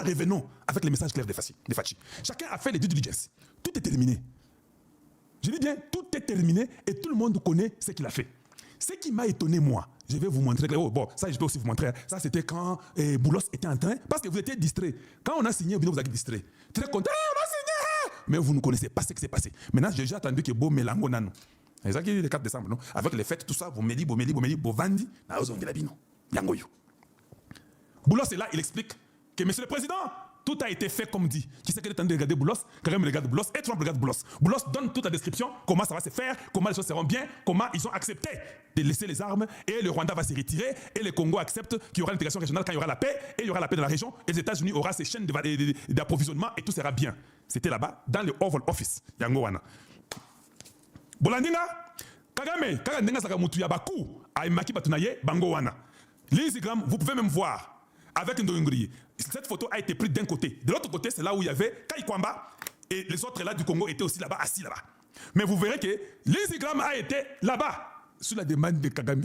revenons avec les messages clairs de Fachi. Chacun a fait les due diligence. Tout est terminé. Je dis bien, tout est terminé et tout le monde connaît ce qu'il a fait. Ce qui m'a étonné, moi, je vais vous montrer. Oh, bon, ça, je peux aussi vous montrer. Ça, c'était quand Boulos était en train. Parce que vous étiez distrait. Quand on a signé, vous êtes distrait. Très content. On a signé. Mais vous ne connaissez pas ce qui s'est passé. Maintenant, j'ai déjà attendu que Beau Mélango Nano. C'est ça qui est le 4 décembre, non? Avec les fêtes, tout ça, vous méli, Vandi, Yangoyo. Boulos est là, il explique que, monsieur le président, tout a été fait comme dit. Qui sait qu'il est en train de regarder Boulos, Kagame regarde Boulos et Trump regarde Boulos. Boulos donne toute la description, comment ça va se faire, comment les choses seront bien, comment ils ont accepté de laisser les armes et le Rwanda va se retirer et le Congo accepte qu'il y aura l'intégration régionale quand il y aura la paix et il y aura la paix dans la région et les États-Unis auront ces chaînes d'approvisionnement et tout sera bien. C'était là-bas, dans le Oval Office. Yangowana. Bolandina, Kagame, Kagame Sakamutu Yabaku, Aimaki Batunaye, Bangowana. L'Instagram, vous pouvez même voir. Avec Ndoyungri. Cette photo a été prise d'un côté. De l'autre côté, c'est là où il y avait Kaikwamba et les autres là du Congo étaient aussi là-bas, assis là-bas. Mais vous verrez que l'Instagram a été là-bas. Sous la demande de Kagame,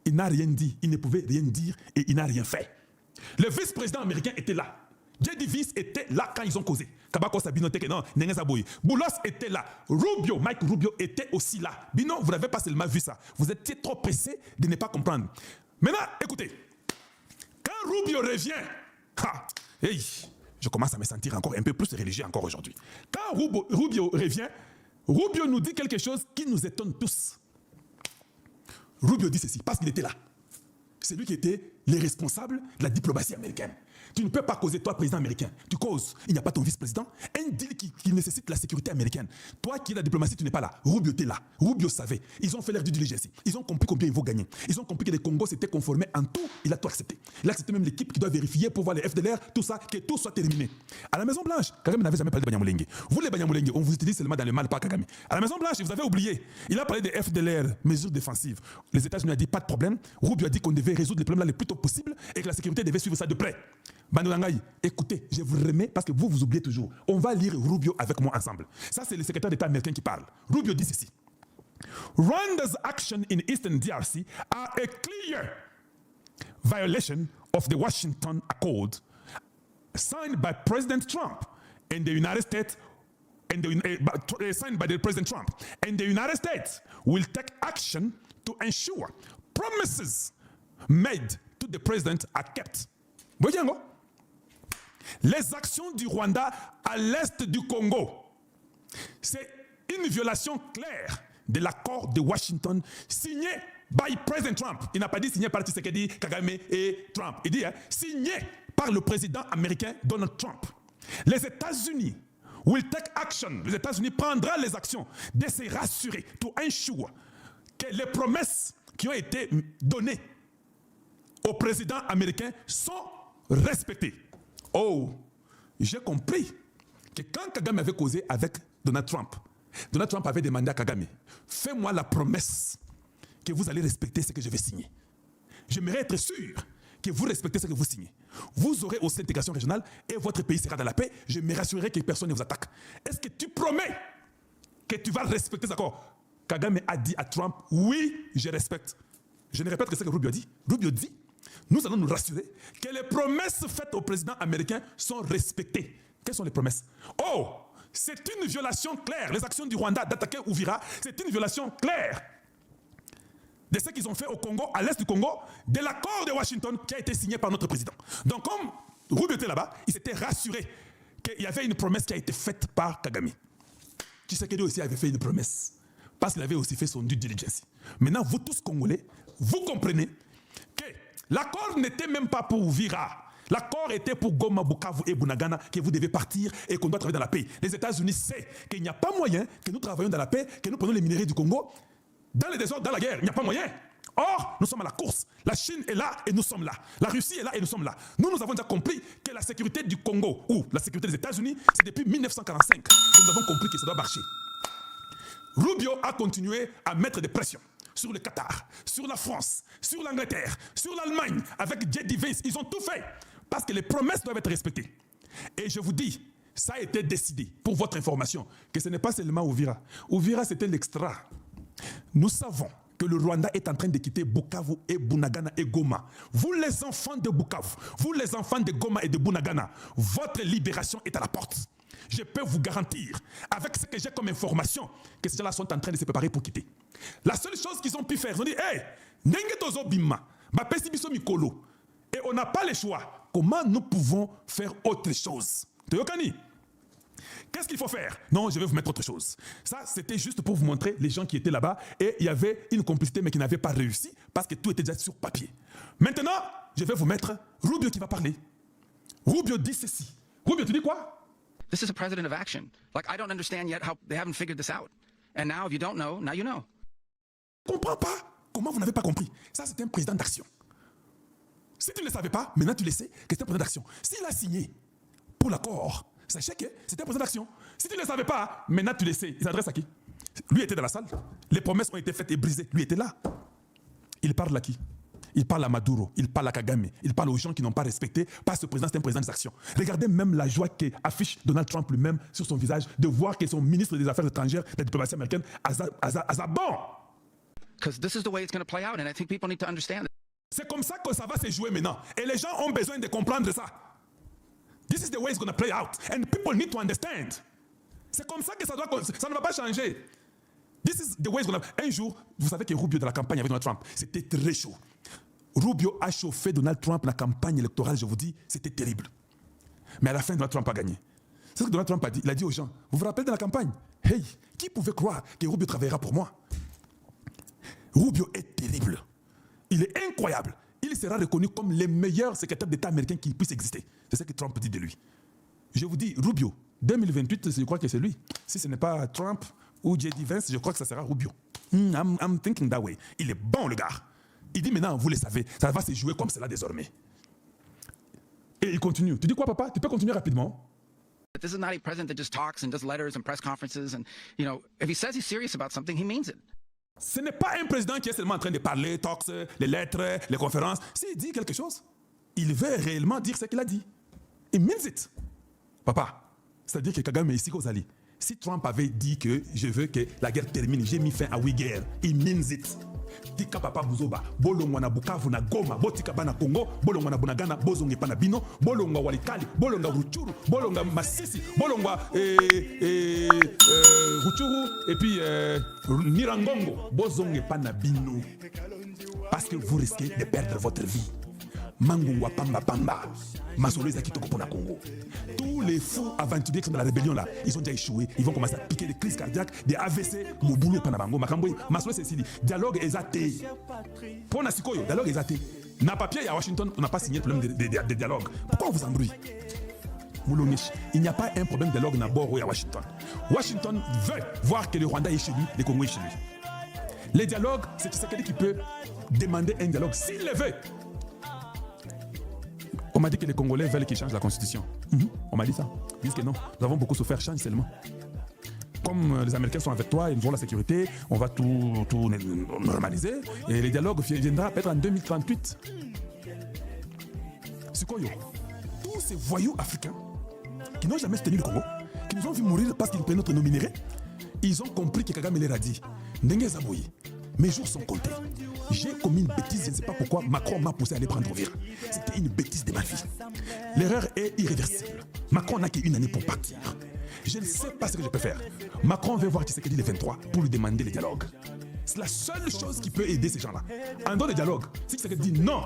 il n'a rien dit, il ne pouvait rien dire et il n'a rien fait. Le vice-président américain était là. J.D. Vance était là quand ils ont causé. Kabako Sabino Teke, non, Nengezaboui. Boulos était là. Rubio, Mike Rubio était aussi là. Bino, vous n'avez pas seulement vu ça. Vous étiez trop pressé de ne pas comprendre. Maintenant, écoutez. Quand Rubio revient, hey, je commence à me sentir encore un peu plus religieux encore aujourd'hui. Quand Rubio revient, Rubio nous dit quelque chose qui nous étonne tous. Rubio dit ceci, parce qu'il était là. C'est lui qui était le responsable de la diplomatie américaine. Tu ne peux pas causer, toi, président américain. Tu causes, il n'y a pas ton vice-président. Un deal qui nécessite la sécurité américaine. Toi qui es la diplomatie, tu n'es pas là. Rubio était là. Rubio savait. Ils ont fait leur due diligence. Ils ont compris combien ils vont gagner. Ils ont compris que le Congo s'était conformé en tout. Il a tout accepté. Il a accepté même l'équipe qui doit vérifier pour voir les FDLR, tout ça, que tout soit terminé. À la Maison-Blanche, Kagame n'avait jamais parlé de Banyamulenge. Vous, les Banyamulenge, on vous utilise seulement dans le mal par Kagame. À la Maison-Blanche, vous avez oublié. Il a parlé des FDLR, mesures défensives. Les États-Unis ont dit pas de problème. Rubio a dit qu'on devait résoudre les problèmes là le plus tôt possible et que la sécurité devait suivre ça de près. Banoulangaï, écoutez, je vous remets parce que vous oubliez toujours. On va lire Rubio avec moi ensemble. Ça, c'est le secrétaire d'État américain qui parle. Rubio dit ceci. Rwanda's action in Eastern DRC are a clear violation of the Washington Accord signed by President Trump and the United States signed by the President Trump. And the United States will take action to ensure promises made to the president are kept. Voyez, les actions du Rwanda à l'est du Congo, c'est une violation claire de l'accord de Washington signé by President Trump. Il n'a pas dit signé par Tshisekedi, Kagame et Trump. Il dit signé par le président américain Donald Trump. Les États-Unis will take action. Les États-Unis prendront les actions de se rassurer, to ensure que les promesses qui ont été données au président américain sont respectées. Oh, j'ai compris que quand Kagame avait causé avec Donald Trump avait demandé à Kagame, fais-moi la promesse que vous allez respecter ce que je vais signer. J'aimerais être sûr que vous respectez ce que vous signez. Vous aurez aussi l'intégration régionale et votre pays sera dans la paix. Je me rassurerai que personne ne vous attaque. Est-ce que tu promets que tu vas respecter cet accord? Kagame a dit à Trump, oui, je respecte. Je ne répète que ce que Rubio a dit. Rubio dit, nous allons nous rassurer que les promesses faites au président américain sont respectées. Quelles sont les promesses? Oh, c'est une violation claire. Les actions du Rwanda d'attaquer Uvira, c'est une violation claire de ce qu'ils ont fait au Congo, à l'est du Congo, de l'accord de Washington qui a été signé par notre président. Donc comme Rubio était là-bas, il s'était rassuré qu'il y avait une promesse qui a été faite par Kagame. Tshisekedi aussi avait fait une promesse, parce qu'il avait aussi fait son due diligence. Maintenant, vous tous Congolais, vous comprenez que l'accord n'était même pas pour Uvira. L'accord était pour Goma, Bukavu et Bunagana, que vous devez partir et qu'on doit travailler dans la paix. Les États-Unis savent qu'il n'y a pas moyen que nous travaillions dans la paix, que nous prenons les minerais du Congo. Dans les désordres, dans la guerre, il n'y a pas moyen. Or, nous sommes à la course. La Chine est là et nous sommes là. La Russie est là et nous sommes là. Nous avons déjà compris que la sécurité du Congo ou la sécurité des États-Unis, c'est depuis 1945 que nous avons compris que ça doit marcher. Rubio a continué à mettre des pressions sur le Qatar, sur la France, sur l'Angleterre, sur l'Allemagne, avec J.D. Vance. Ils ont tout fait parce que les promesses doivent être respectées. Et je vous dis, ça a été décidé, pour votre information, que ce n'est pas seulement Uvira. Uvira, c'était l'extra. Nous savons que le Rwanda est en train de quitter Bukavu et Bunagana et Goma. Vous les enfants de Bukavu, vous les enfants de Goma et de Bunagana, votre libération est à la porte. Je peux vous garantir, avec ce que j'ai comme information, que ces gens-là sont en train de se préparer pour quitter. La seule chose qu'ils ont pu faire, ils ont dit, hey, Nenge Tozo Bima, Bapesi Biso Mikolo. Et on n'a pas le choix. Comment nous pouvons faire autre chose? Toyokani? Qu'est-ce qu'il faut faire? Non, je vais vous mettre autre chose. Ça, c'était juste pour vous montrer les gens qui étaient là-bas et il y avait une complicité mais qui n'avait pas réussi parce que tout était déjà sur papier. Maintenant, je vais vous mettre Rubio qui va parler. Rubio dit ceci. Rubio, tu dis quoi? This is a president of action. Like, I don't understand yet how they haven't figured this out. And now, if you don't know, now you know. Je ne comprends pas. Comment vous n'avez pas compris? Ça, c'est un président d'action. Si tu ne le savais pas, maintenant tu le sais que c'est un président d'action. S'il a signé pour l'accord, sachez que c'était un président d'action. Si tu ne le savais pas, maintenant tu le sais. Il s'adresse à qui? Lui était dans la salle. Les promesses ont été faites et brisées. Lui était là. Il parle à qui? Il parle à Maduro, il parle à Kagame, il parle aux gens qui n'ont pas respecté. Pas ce président, c'est un président des actions. Regardez même la joie qu'affiche Donald Trump lui-même sur son visage de voir que son ministre des Affaires étrangères de la diplomatie américaine a bon. Because this is the way it's going to play out, and I think people need to understand it. C'est comme ça que ça va se jouer maintenant. Et les gens ont besoin de comprendre ça. This is the way it's going to play out. And people need to understand. C'est comme ça que ça ne va pas changer. This is the way it's going to... Un jour, vous savez que Rubio de la campagne avec Donald Trump, c'était très chaud. Rubio a chauffé Donald Trump la campagne électorale, je vous dis, c'était terrible. Mais à la fin, Donald Trump a gagné. C'est ce que Donald Trump a dit. Il a dit aux gens, vous vous rappelez de la campagne? Hey, qui pouvait croire que Rubio travaillera pour moi? Rubio est terrible. Il est incroyable. Il sera reconnu comme le meilleur secrétaire d'État américain qui puisse exister. C'est ce que Trump dit de lui. Je vous dis, Rubio, 2028, je crois que c'est lui. Si ce n'est pas Trump ou J.D. Vance, je crois que ça sera Rubio. I'm thinking that way. Il est bon, le gars. Il dit maintenant, vous le savez, ça va se jouer comme cela désormais. Et il continue. Tu dis quoi, papa? Tu peux continuer rapidement? This is not a president that just talks and does letters and press conferences. And, you know, if he says he's serious about something, he means it. Ce n'est pas un président qui est seulement en train de parler, talks, les lettres, les conférences. S'il dit quelque chose, il veut réellement dire ce qu'il a dit. Il means it. Papa, c'est-à-dire que Kagame est ici qu'aux alliés. Si Trump avait dit que je veux que la guerre termine, j'ai mis fin à 8 guerres, il means it. Tika papa buzoba, bolongwa na Bukavu na Goma, botika bana Congo, bolongwa na Bunagana, bozonge pana bino, bolongwa Walikali, bolongwa Ruchuru, bolongwa Masisi, bolongwa Ruchuru, et puis Nirangongo, bozonge pana bino. Parce que vous risquez de perdre votre vie. Mangungwa Pamba Pamba, Masolo Kitoko pour la Congo. Tous les fous aventuriers qui sont dans la rébellion là, ils ont déjà échoué. Ils vont commencer à piquer des crises cardiaques, des AVC, Mobulo Panabango, Makamboy, Masolo Cécile. Dialogue exaté. Pour Nasikoyo, dialogue exaté. Na papier à Washington, on n'a pas signé le problème de dialogue. Pourquoi on vous embrouille? Moulongish, il n'y a pas un problème de dialogue à Boro et à Washington. Washington veut voir que le Rwanda est chez lui, le Congo est chez lui. Les dialogues, c'est quelqu'un qui peut demander un dialogue s'il le veut. On m'a dit que les Congolais veulent qu'ils changent la constitution. On m'a dit ça. Ils disent que non, nous avons beaucoup souffert, change seulement. Comme les Américains sont avec toi, ils nous ont la sécurité, on va tout normaliser. Et les dialogues viendront peut-être en 2038. Sikoyo, tous ces voyous africains qui n'ont jamais soutenu le Congo, qui nous ont vu mourir parce qu'ils prenaient notre minéraux, ils ont compris que Kagame leur a dit Ndenge Zaboyi, mes jours sont comptés. J'ai commis une bêtise, je ne sais pas pourquoi Macron m'a poussé à aller prendre Vira. C'était une bêtise de ma vie. L'erreur est irréversible. Macron n'a qu'une année pour partir. Je ne sais pas ce que je peux faire. Macron veut voir Tshisekedi le 23 pour lui demander le dialogue. C'est la seule chose qui peut aider ces gens-là. En dehors du dialogue, si Tshisekedi dit non,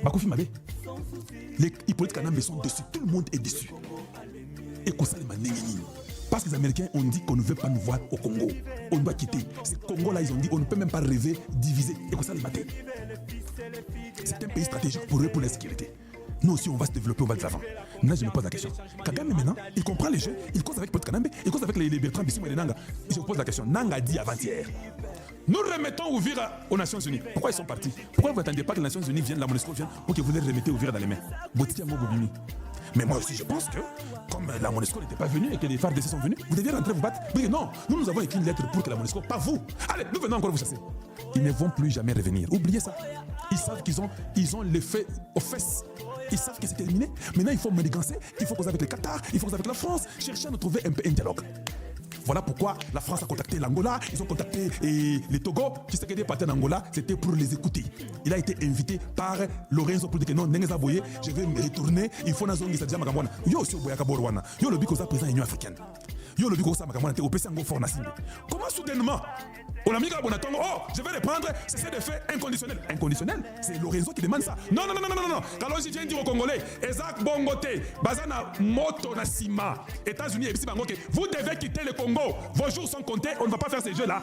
Bakoufi Mabe, les Hippolyte Kanambe sont dessus. Tout le monde est dessus. Et qu'on s'allume à Nengenine. Parce que les Américains ont dit qu'on ne veut pas nous voir au Congo. On doit quitter. Ces Congos-là, ils ont dit qu'on ne peut même pas rêver, diviser et qu'on s'allume à terre. C'est un pays stratégique pour eux, pour la sécurité. Nous aussi, on va se développer, on va de l'avant. Maintenant, je me pose la question. Kagame, maintenant, il comprend les jeux, il cause avec Pote Kanambe, il cause avec les Bertrand Bissimo et les Nanga. Et je me pose la question. Nanga a dit avant-hier. Nous remettons Ouvira aux Nations Unies. Pourquoi ils sont partis? Pourquoi vous n'attendez pas que les Nations Unies viennent, la MONUSCO vienne, pour que vous les remettez Ouvira dans les mains? Mais moi aussi, je pense que, comme la MONUSCO n'était pas venue et que les FARDC sont venus, vous deviez rentrer vous battre. Vous dites non, nous avons écrit une lettre pour que la MONUSCO, pas vous. Allez, nous venons encore vous chasser. Ils ne vont plus jamais revenir. Oubliez ça. Ils savent qu'ils ont l'effet aux fesses. Ils savent que c'est terminé. Maintenant, il faut manigancer, il faut causer avec le Qatar, il faut causer avec la France, chercher à nous trouver un peu un dialogue. Voilà pourquoi la France a contacté l'Angola, ils ont contacté les Togo. Qui s'est parti en Angola, c'était pour les écouter. Il a été invité par Lorenzo pour dire que non, je vais me retourner, il faut nazongi sa diama kamwana. Yo si boyaka borwana. Yo lobi koza président Union africaine. Yo lobi koza makamwana te opesa ngo fort nasimbe. Comment soudainement on a mis à Bonatongo, oh, je vais les prendre, c'est des faits inconditionnels. Inconditionnels, c'est Lorenzo qui demande ça. Non. Quand je viens dire aux Congolais, Ezak Bongote, Bazana Moto Nasima, États-Unis et Bangoke, vous devez quitter le Congo. Vos jours sont comptés, on ne va pas faire ces jeux-là.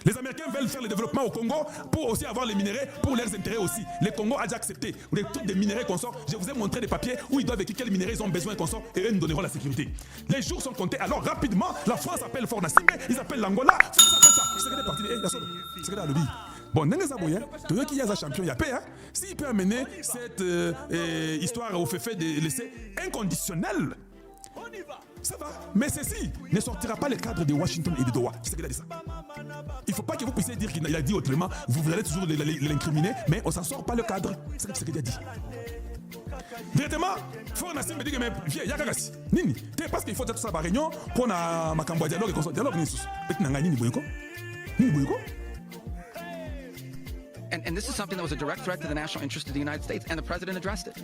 Les Américains veulent faire le développement au Congo pour aussi avoir les minéraux, pour leurs intérêts aussi. Le Congo a déjà accepté. Les trucs des minéraux qu'on sort, je vous ai montré des papiers où ils doivent écrire quels minéraux ils ont besoin qu'on sort et eux nous donneront la sécurité. Les jours sont comptés. Alors rapidement, la France appelle Fort Nassingbe, ils appellent l'Angola, ils appellent ça. C'est parti. C'est que le lobby. Bon, Nengezaboye, tu veux qu'il y a un champion, il y a paix. S'il peut amener cette histoire au fait de laisser inconditionnel. Ça va, mais ceci ne sortira pas le cadre de Washington et de Doha. Qui c'est qui a dit ça? Il ne faut pas que vous puissiez dire qu'il a dit autrement. Vous allez toujours l'incriminer, mais on ne s'en sort pas le cadre. C'est ce qu'il a dit. Directement, Fort Nassingbe dit que mais viens, il y a Kagasi. Nini, parce qu'il faut être ça par réunion pour ma campagne dialogue et consort. Dialogue, Nini Boyko. Nini Boyko. And this is something that was a direct threat to the national interest of the United States, and the president addressed it.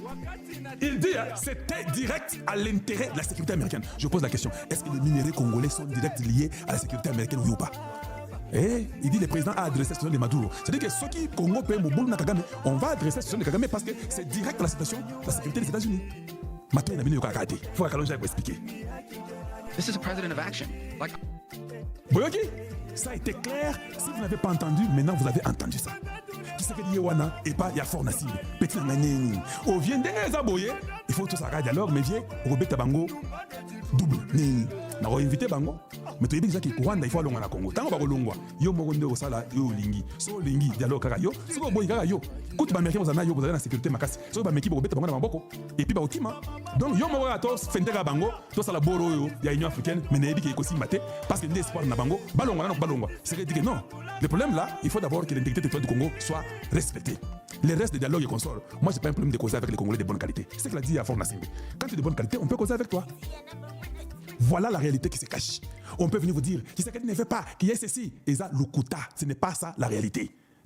Il dit c'était direct à l'intérêt de la sécurité américaine. Je pose la question, est-ce que les minéraux congolais sont direct liés à la sécurité américaine, oui ou pas? Il dit le président a adressé la situation de Maduro. C'est-à-dire que ceux qui Congo paient Mobutu na Kagame, on va adresser la situation de Kagame parce que c'est direct à la situation de la sécurité des États-Unis. Maintenant, il a mis le karaté. Il faut que pour expliquer. This is a president of action. Like... Boyoki, ça a été clair. Si vous n'avez pas entendu, maintenant vous avez entendu ça. Qui c'est que dit Wana et pas Yafor Nassingbe. Petit Nangani. Au vient des aboyés, il faut tout ça dialogue, mais viens, Robert Tabango, double. Na invité Bango. Mais tu dis que Rwanda il faut aller au Congo. Tant que Longwa, yo moronde au sala yo lingi. So lingi dialogue kaka yo. Si vous boy kaka yo. Quand tu vas américain vous en yo vous avez la sécurité makasi. So ba meki Robert Tabango na maboko. Et puis ba otima. Donc yo moko atos fendeka Bango, to sala boro yo ya Union africaine, mais na ebi ke kosi maté parce que l'espoir na Bango, balongwa na balongwa. C'est que non. Le problème là, il faut d'abord que l'intégrité territoriale du Congo soit respectée. Le reste des dialogues et consorts, moi j'ai pas un problème de causer avec les Congolais de bonne qualité. C'est ce qu'il a dit à Fort Nassingbe. Quand tu es de bonne qualité, on peut causer avec toi. Voilà la réalité qui se cache. On peut venir vous dire, qui ne fait pas, qui est ceci. Et ça, Lukuta, ce n'est pas ça la réalité.